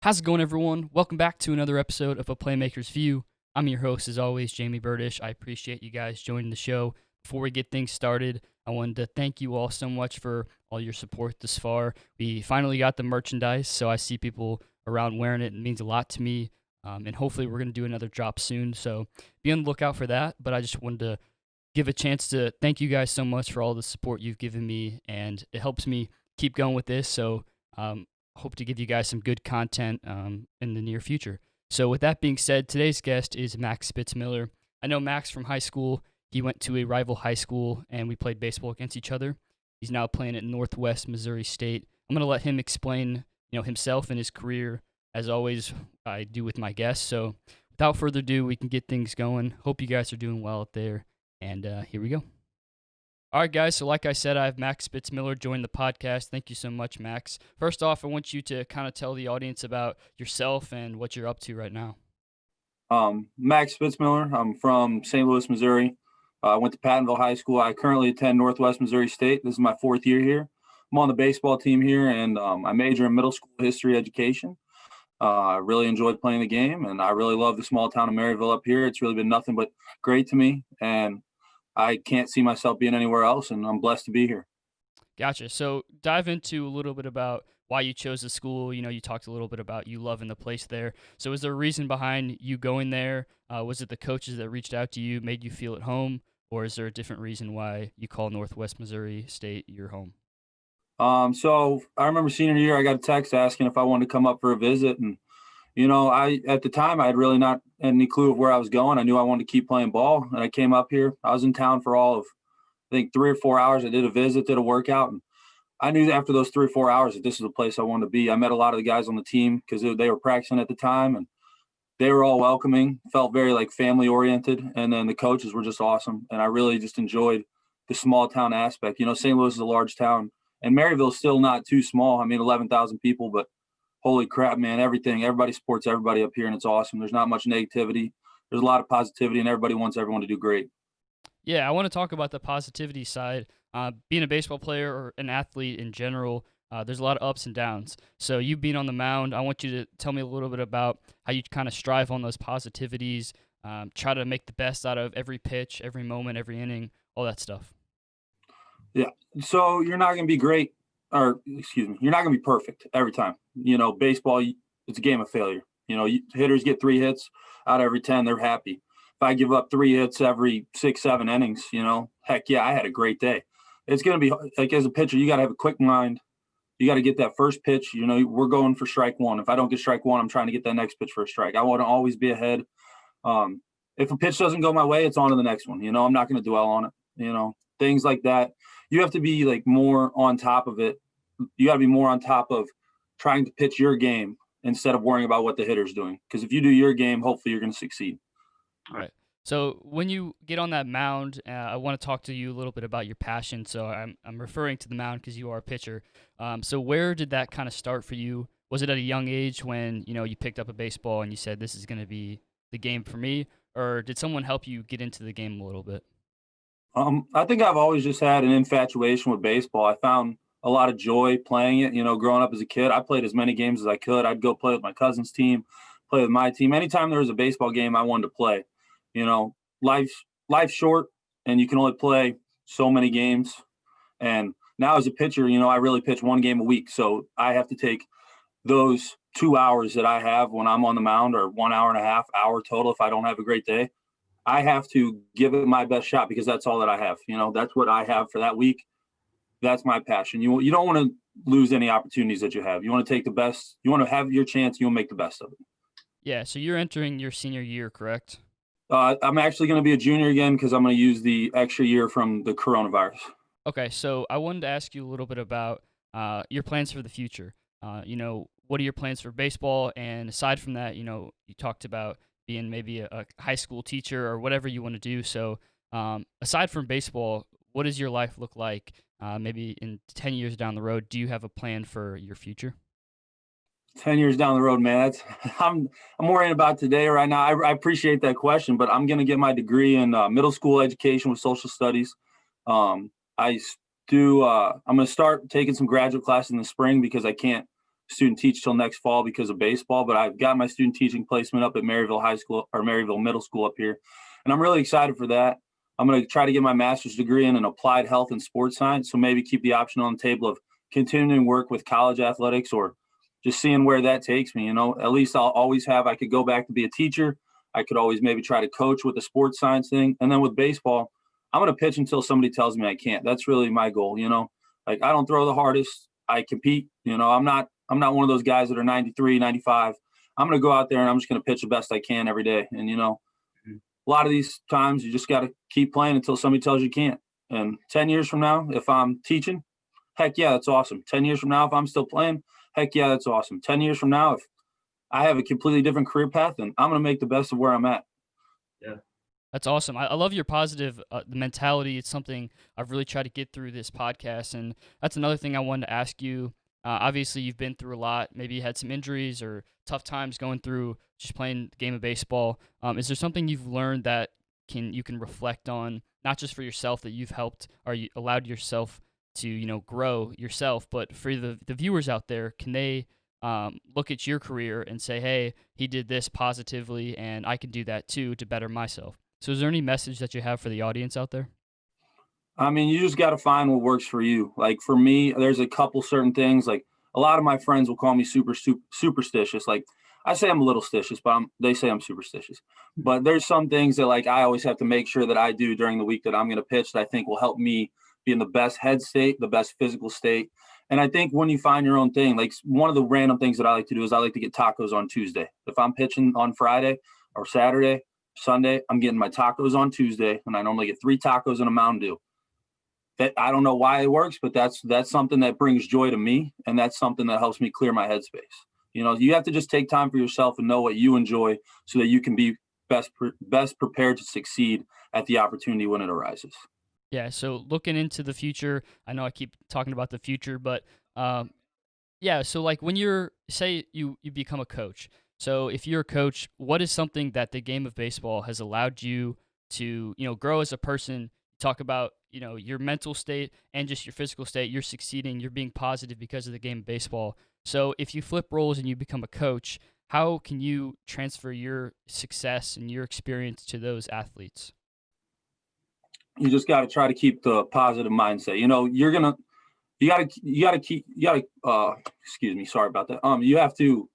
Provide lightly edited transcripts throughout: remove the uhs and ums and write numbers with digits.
How's it going, everyone? Welcome back to another episode of A Playmakers View. I'm your host, as always, Jamie Burdish. I appreciate you guys joining the show. Before we get things started, I wanted to thank you all so much for all your support thus far. We finally got the merchandise, so I see people around wearing it. It means a lot to me, and hopefully we're going to do another drop soon, so be on the lookout for that. But I just wanted to give a chance to thank you guys so much for all the support you've given me, and it helps me keep going with this, so hope to give you guys some good content in the near future. So with that being said, today's guest is Max Spitzmiller. I know Max from high school. He went to a rival high school, and we played baseball against each other. He's now playing at Northwest Missouri State. I'm going to let him explain, himself and his career, as always I do with my guests. So without further ado, we can get things going. Hope you guys are doing well out there, and here we go. All right, guys, so like I said, I have Max Spitzmiller join the podcast. Thank you so much, Max. First off, I want you to kind of tell the audience about yourself and what you're up to right now. Max Spitzmiller. I'm from St. Louis, Missouri. I went to Pattonville High School. I currently attend Northwest Missouri State. This is my fourth year here. I'm on the baseball team here, and I major in middle school history education. I really enjoyed playing the game, and I really love the small town of Maryville up here. It's really been nothing but great to me, and I can't see myself being anywhere else, and I'm blessed to be here. Gotcha. So dive into a little bit about why you chose the school. You talked a little bit about you loving the place there. So is there a reason behind you going there? Was it the coaches that reached out to you, made you feel at home? Or is there a different reason why you call Northwest Missouri State your home? So I remember senior year, I got a text asking if I wanted to come up for a visit. And, at the time, I had really not any clue of where I was going. I knew I wanted to keep playing ball. And I came up here. I was in town for all of, I think, 3 or 4 hours. I did a visit, did a workout. And I knew after those 3 or 4 hours that this is the place I wanted to be. I met a lot of the guys on the team because they were practicing at the time. And they were all welcoming, felt very family oriented. And then the coaches were just awesome. And I really just enjoyed the small town aspect. St. Louis is a large town. And Maryville's still not too small. I mean, 11,000 people, but holy crap, man, everybody supports everybody up here, and it's awesome. There's not much negativity. There's a lot of positivity, and everybody wants everyone to do great. Yeah, I want to talk about the positivity side. Being a baseball player or an athlete in general, there's a lot of ups and downs. So you being on the mound, I want you to tell me a little bit about how you kind of strive on those positivities, try to make the best out of every pitch, every moment, every inning, all that stuff. Yeah. So you're not going to be great, or excuse me, you're not going to be perfect every time. Baseball, it's a game of failure. Hitters get 3 hits out of every 10, they're happy. If I give up 3 hits every 6, 7 innings, heck yeah, I had a great day. It's going to be as a pitcher, you got to have a quick mind. You got to get that first pitch. We're going for strike 1. If I don't get strike 1, I'm trying to get that next pitch for a strike. I want to always be ahead. If a pitch doesn't go my way, it's on to the next one. I'm not going to dwell on it. Things like that. You have to be more on top of it. You got to be more on top of trying to pitch your game instead of worrying about what the hitter's doing. Because if you do your game, hopefully you're going to succeed. Right. So when you get on that mound, I want to talk to you a little bit about your passion. So I'm referring to the mound because you are a pitcher. So where did that kind of start for you? Was it at a young age when you picked up a baseball and you said this is going to be the game for me, or did someone help you get into the game a little bit? I think I've always just had an infatuation with baseball. I found a lot of joy playing it. Growing up as a kid, I played as many games as I could. I'd go play with my cousin's team, play with my team. Anytime there was a baseball game, I wanted to play. Life's short, and you can only play so many games. And now as a pitcher, I really pitch 1 game a week. So I have to take those 2 hours that I have when I'm on the mound, or 1 hour and a half, hour total if I don't have a great day. I have to give it my best shot because that's all that I have. That's what I have for that week. That's my passion. You don't want to lose any opportunities that you have. You want to take the best. You want to have your chance. You'll make the best of it. Yeah, so you're entering your senior year, correct? I'm actually going to be a junior again because I'm going to use the extra year from the coronavirus. Okay, so I wanted to ask you a little bit about your plans for the future. What are your plans for baseball? And aside from that, you talked about being maybe a high school teacher or whatever you want to do. So aside from baseball, what does your life look like maybe in 10 years down the road? Do you have a plan for your future? 10 years down the road, man, I'm worrying about today right now. I appreciate that question, but I'm going to get my degree in middle school education with social studies. I'm going to start taking some graduate classes in the spring because I can't student teach till next fall because of baseball, but I've got my student teaching placement up at Maryville High School or Maryville Middle School up here. And I'm really excited for that. I'm going to try to get my master's degree in applied health and sports science. So maybe keep the option on the table of continuing work with college athletics or just seeing where that takes me. At least I'll always have, I could go back to be a teacher. I could always maybe try to coach with the sports science thing. And then with baseball, I'm going to pitch until somebody tells me I can't. That's really my goal. Like I don't throw the hardest. I compete. I'm not one of those guys that are 93, 95. I'm going to go out there and I'm just going to pitch the best I can every day. And, a lot of these times you just got to keep playing until somebody tells you can't. And 10 years from now, if I'm teaching, heck yeah, that's awesome. 10 years from now, if I'm still playing, heck yeah, that's awesome. 10 years from now, if I have a completely different career path, then I'm going to make the best of where I'm at. Yeah. That's awesome. I love your positive mentality. It's something I've really tried to get through this podcast. And that's another thing I wanted to ask you. Obviously, you've been through a lot. Maybe you had some injuries or tough times going through just playing the game of baseball. Is there something you've learned that you can reflect on, not just for yourself that you've helped or you allowed yourself to grow yourself, but for the viewers out there, can they look at your career and say, hey, he did this positively and I can do that too to better myself? So is there any message that you have for the audience out there? I mean, you just got to find what works for you. Like for me, there's a couple certain things. Like a lot of my friends will call me superstitious. Like I say I'm a little stitious, but they say I'm superstitious. But there's some things that like I always have to make sure that I do during the week that I'm going to pitch that I think will help me be in the best head state, the best physical state. And I think when you find your own thing, like one of the random things that I like to do is I like to get tacos on Tuesday. If I'm pitching on Friday or Saturday, Sunday, I'm getting my tacos on Tuesday, and I normally get 3 tacos and a Mountain Dew. That I don't know why it works, but that's something that brings joy to me, and that's something that helps me clear my headspace. You have to just take time for yourself and know what you enjoy so that you can be best prepared to succeed at the opportunity when it arises. Yeah, so looking into the future, I know I keep talking about the future, but yeah, so like when say you become a coach. So if you're a coach, what is something that the game of baseball has allowed you to, grow as a person? Talk about, your mental state and just your physical state. You're succeeding, you're being positive because of the game of baseball. So if you flip roles and you become a coach, how can you transfer your success and your experience to those athletes? You just got to try to keep the positive mindset. Excuse me, sorry about that. You have to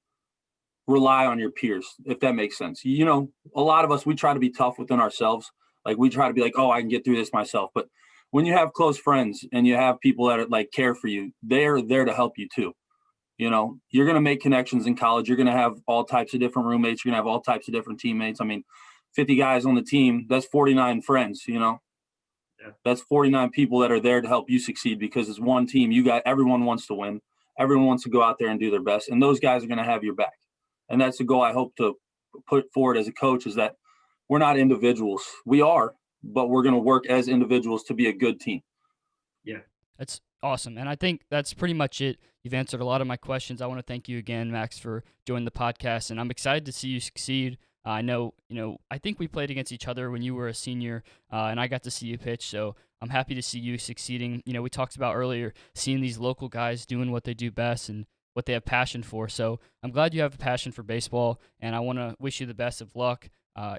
rely on your peers, if that makes sense. A lot of us, we try to be tough within ourselves. Like we try to be like, oh, I can get through this myself. But when you have close friends and you have people that are like care for you, they're there to help you too. You're going to make connections in college. You're going to have all types of different roommates. You're going to have all types of different teammates. I mean, 50 guys on the team, that's 49 friends, Yeah. That's 49 people that are there to help you succeed because it's one team. Everyone wants to win. Everyone wants to go out there and do their best. And those guys are going to have your back. And that's the goal I hope to put forward as a coach is that we're not individuals. We are, but we're going to work as individuals to be a good team. Yeah. That's awesome. And I think that's pretty much it. You've answered a lot of my questions. I want to thank you again, Max, for joining the podcast. And I'm excited to see you succeed. I know, I think we played against each other when you were a senior, and I got to see you pitch. So I'm happy to see you succeeding. We talked about earlier seeing these local guys doing what they do best and what they have passion for. So I'm glad you have a passion for baseball, and I want to wish you the best of luck.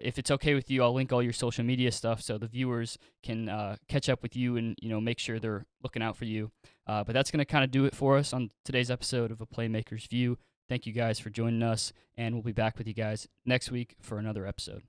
If it's okay with you, I'll link all your social media stuff so the viewers can catch up with you and make sure they're looking out for you. But that's going to kind of do it for us on today's episode of A Playmaker's View. Thank you guys for joining us, and we'll be back with you guys next week for another episode.